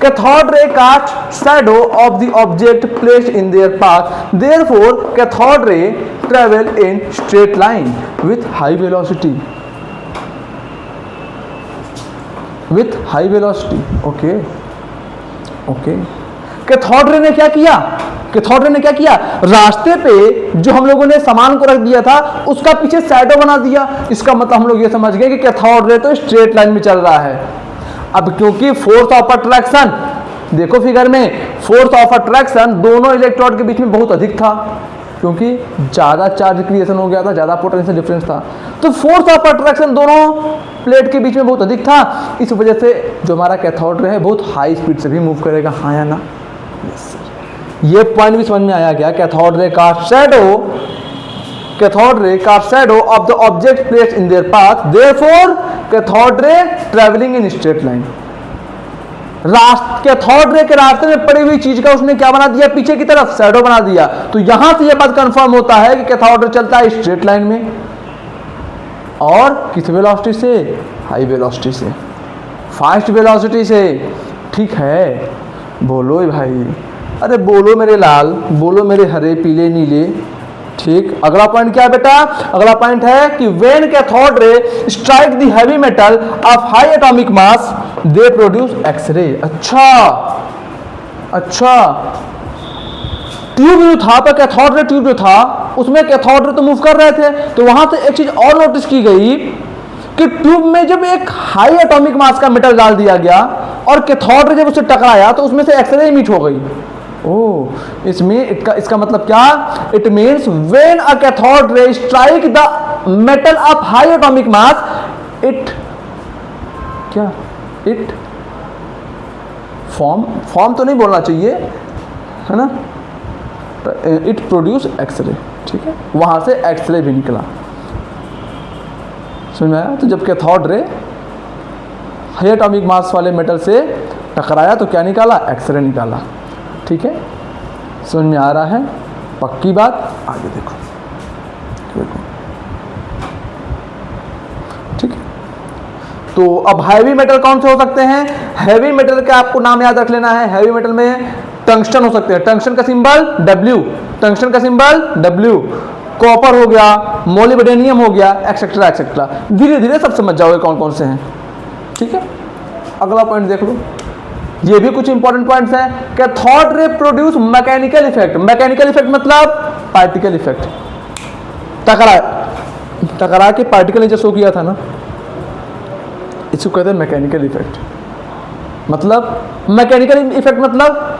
Cathode ray cast shadow of the object placed in their path, therefore cathode ray travel in straight line with high velocity, with high velocity. Okay okay. Cathode ray ने क्या किया? कैथोड रे ने क्या किया? रास्ते पे जो हम लोगों ने सामान को रख दिया था उसका पीछे शैडो बना दिया। इसका मतलब हम लोग ये समझ गए कि कैथोड रे तो स्ट्रेट लाइन में चल रहा है। अब क्योंकि फोर्स ऑफ अट्रैक्शन, देखो फिगर में, फोर्स ऑफ अट्रैक्शन दोनों इलेक्ट्रोड के बीच में बहुत अधिक था, क्योंकि ज़्यादा चार्ज क्रिएशन हो गया था, ज़्यादा पोटेंशियल डिफरेंस था। तो फोर्स ऑफ अट्रैक्शन दोनों प्लेट के बीच में बहुत अधिक था। इस वजह से जो हमारा कैथोड रे है बहुत हाई स्पीड से भी मूव करेगा। हाँ या ना? Yes sir. ये पॉइंट भी समझ में आया क्या? कैथोड रे का शैडो, कैथोड रे का shadow of the object placed in their path, therefore cathode रे travelling in straight line. Cathode ray के रास्ते में पड़ी हुई चीज का उसने क्या बना दिया? पीछे की तरफ शैडो बना दिया। तो यहां से यह बात कंफर्म होता है कि कैथोड रे चलता है स्ट्रेट लाइन में। और किस वेलोसिटी से? हाई वेलोसिटी से, फास्ट वेलोसिटी से। ठीक है, बोलो भाई, अरे बोलो मेरे लाल, बोलो मेरे हरे पीले नीले। ठीक, अगला पॉइंट क्या है बेटा? अगला पॉइंट है कि when cathode ray strike the heavy metal of high atomic mass they produce X-ray. अच्छा अच्छा, ट्यूब जो था, पर कैथोड रे ट्यूब जो था उसमें कैथोड रे तो मूव कर रहे थे। तो वहां से एक चीज और नोटिस की गई कि ट्यूब में जब एक हाई एटॉमिक मास का मेटल डाल दिया गया और कैथोड रे जब उससे टकराया तो उसमें से एक्सरे इमिट हो गई। ओह, इसमें इसका मतलब क्या? It means when a cathode ray strike the metal of high atomic mass, it क्या? इट फॉर्म तो नहीं बोलना चाहिए, है ना? It produce X-ray. ठीक है, वहां से एक्सरे भी निकला। समझ में आया? तो जब कैथोड रे हाई एटॉमिक मास वाले मेटल से टकराया तो क्या निकाला? एक्सरे निकाला। ठीक है, समझ में आ रहा है? पक्की बात। आगे देखो, ठीक है। तो अब हैवी मेटल कौन से हो सकते हैं? हैवी मेटल का आपको नाम याद रख लेना है। हैवी मेटल में टंगस्टन हो सकते हैं, टंगस्टन का सिंबल W, टंगस्टन का सिंबल W, कॉपर हो गया, मोलिब्डेनियम हो गया, एक्सेट्रा एक्सेट्रा। धीरे धीरे सब समझ जाओगे कौन कौन से हैं। ठीक है, अगला पॉइंट देख लो, ये भी कुछ इंपॉर्टेंट पॉइंट्स हैं। Cathode ray produce mechanical effect. Mechanical effect मतलब पार्टिकल इफेक्ट। टकरा के पार्टिकल ने जो शो किया था ना, इसको कहते हैं मैकेनिकल इफेक्ट। मतलब मैकेनिकल इफेक्ट मतलब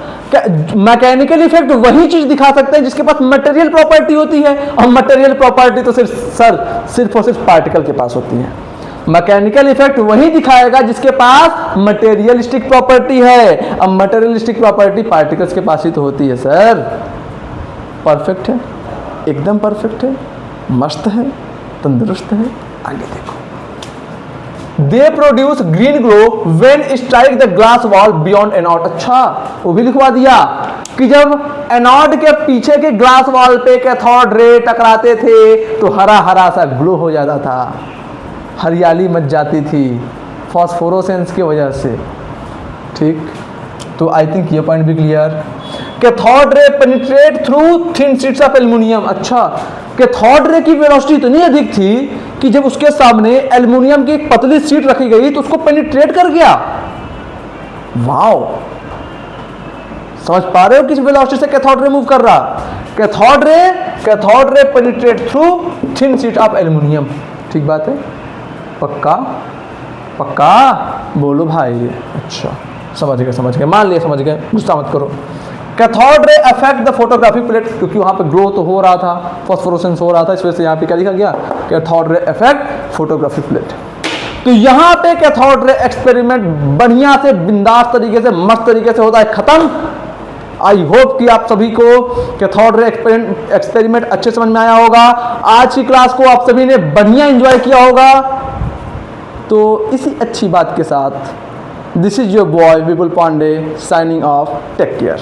मैकेनिकल इफेक्ट वही चीज दिखा सकते हैं जिसके पास मटेरियल प्रॉपर्टी होती है, और मटेरियल प्रॉपर्टी तो सिर्फ और सिर्फ पार्टिकल के पास होती है। मैकेनिकल इफेक्ट वही दिखाएगा जिसके पास मटेरियलिस्टिक प्रॉपर्टी है। अब मटेरियलिस्टिक प्रॉपर्टी पार्टिकल्स के पास ही तो होती है सर। परफेक्ट है, एकदम परफेक्ट है, मस्त है, तंदुरुस्त है। आगे देखो, they produce green glow when strike the glass wall beyond एनॉट। अच्छा, वो भी लिखवा दिया कि जब एनोड के पीछे के ग्लास वॉल पे कैथोड रे टकराते थे तो हरा हरा सा ग्लो हो जाता था, हरियाली मच जाती थी फॉस्फोरोसेंस की वजह से। ठीक, तो आई थिंक ये पॉइंट भी clear. Cathode ray penetrate through thin sheets of aluminium. अच्छा, कैथोड रे की वेलोसिटी इतनी अधिक थी कि जब उसके सामने एल्युमिनियम की एक पतली शीट रखी गई तो उसको पेनिट्रेट कर गया। वाओ, समझ पा रहे हो किस वेलोसिटी से कैथोड रे मूव कर रहा? Cathode ray penetrate through thin sheet of aluminium. ठीक बात है, पक्का पक्का बोलो भाई। अच्छा, समझ गए, मान लिया, समझ गए, गुस्सा मत करो। Cathode ray affect the photographic plate, क्योंकि वहां पे ग्लो तो हो रहा था, फॉस्फोरेसेंस हो रहा था, इस वजह से यहाँ पे क्या लिखा गया? Cathode ray affect photographic plate. तो यहाँ पे कैथोड रे एक्सपेरिमेंट बढ़िया से बिंदास तरीके से मस्त तरीके से होता है खत्म। आई होप कि आप सभी को कैथोड रे एक्सपेरिमेंट अच्छे समझ में आया होगा। आज की क्लास को आप सभी ने बढ़िया एंजॉय किया होगा। तो इसी अच्छी बात के साथ this is your boy Vipul Pandey signing off. Take care.